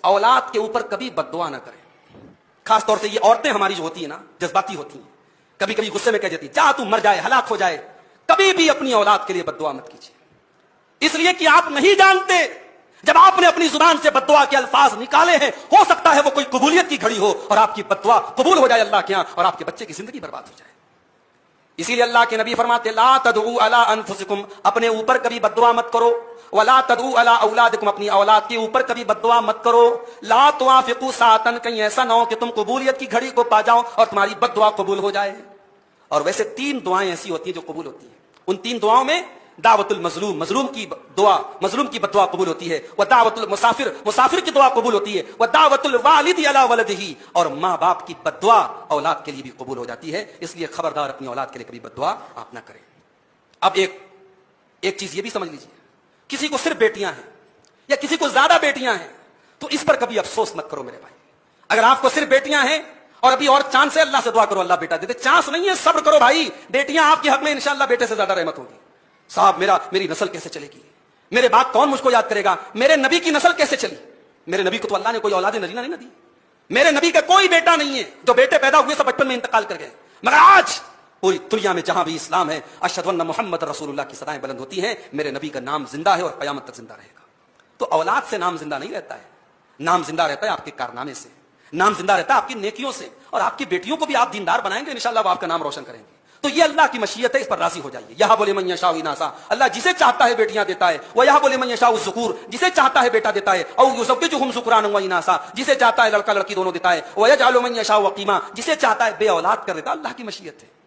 औलाद के ऊपर कभी बद्दुआ ना करें। खास तौर से ये औरतें हमारी जो होती है ना, जज्बाती होती हैं, कभी कभी गुस्से में कह देती है जा तू मर जाए, हलाक हो जाए। कभी भी अपनी औलाद के लिए बद्दुआ मत कीजिए, इसलिए कि आप नहीं जानते जब आपने अपनी जुबान से बद्दुआ के अल्फाज निकाले हैं, हो सकता है वो कोई कबूलियत की घड़ी हो और आपकी बद्दुआ कबूल हो जाए अल्लाह के यहां और आपके बच्चे की जिंदगी बर्बाद हो जाए। इसीलिए अल्लाह के नबी फरमाते ला तदऊ अला अनफुसिकुम, अपने ऊपर कभी बद्दुआ मत करो, वला तदऊ अला औलादिकुम, अपनी औलाद के ऊपर कभी बद्दुआ मत करो। ला तुआफिकू सातन, कहीं ऐसा ना हो कि तुम कबूलियत की घड़ी को पा जाओ और तुम्हारी बद्दुआ कबूल हो जाए। और वैसे 3 दुआएं ऐसी होती हैं जो कबूल होती हैं। उन 3 दुआओं में दावतुल मजलूम, मजलूम की दुआ, मजलूम की बद्दुआ कबूल होती है। वह दावतुल मुसाफिर, मुसाफिर की दुआ कबूल होती है। वह दावतुल वालिदी अला वलदिही, और माँ बाप की बद्दुआ औलाद के लिए भी कबूल हो जाती है। इसलिए खबरदार अपनी औलाद के लिए कभी बद्दुआ आप ना करें। अब एक चीज ये भी समझ लीजिए, किसी को सिर्फ बेटियां हैं या किसी को ज्यादा बेटियां हैं तो इस पर कभी अफसोस मत करो मेरे भाई। अगर आपको सिर्फ बेटियां हैं और अभी और चांस है, अल्लाह से दुआ करो अल्लाह बेटा दे दे। चांस नहीं है, सब्र करो भाई, बेटियां आपके हक में इंशाअल्लाह बेटे से ज्यादा रहमत होगी। साहब मेरी नस्ल कैसे चलेगी, मेरे बाद कौन मुझको याद करेगा, मेरे नबी की नस्ल कैसे चली। मेरे नबी को तो अल्लाह ने कोई औलाद नरीना नहीं दी। मेरे नबी का कोई बेटा नहीं है, जो बेटे पैदा हुए सब बचपन में इंतकाल कर गए। मगर आज पूरी दुनिया में जहां भी इस्लाम है, अशहदु अन्ना मुहम्मद रसूलुल्लाह की सदाएं बुलंद होती हैं। मेरे नबी का नाम जिंदा है और कयामत तक जिंदा रहेगा। तो औलाद से नाम जिंदा नहीं रहता है, नाम जिंदा रहता है आपके कारनामे से, नाम जिंदा रहता है आपकी नेकियों से। और आपकी बेटियों को भी आप दीनदार बनाएंगे, इंशाअल्लाह वो आपका नाम रोशन करेंगे। तो ये अल्लाह की मशीयत है, इस पर राजी हो जाइए। यहां बोले मन यशाउ इनासा, अल्लाह जिसे चाहता है बेटियां देता है। वह यहां बोले मन यशाउ ज़ुकूर, जिसे चाहता है बेटा देता है। औ युज़व्विजुहुम ज़ुकरान व इनासा, जिसे चाहता है लड़का लड़की दोनों देता है। व यजअलु मन यशाउ अक़ीमा, जिसे चाहता है बे औलाद कर देता है। अल्लाह की मशीयत है।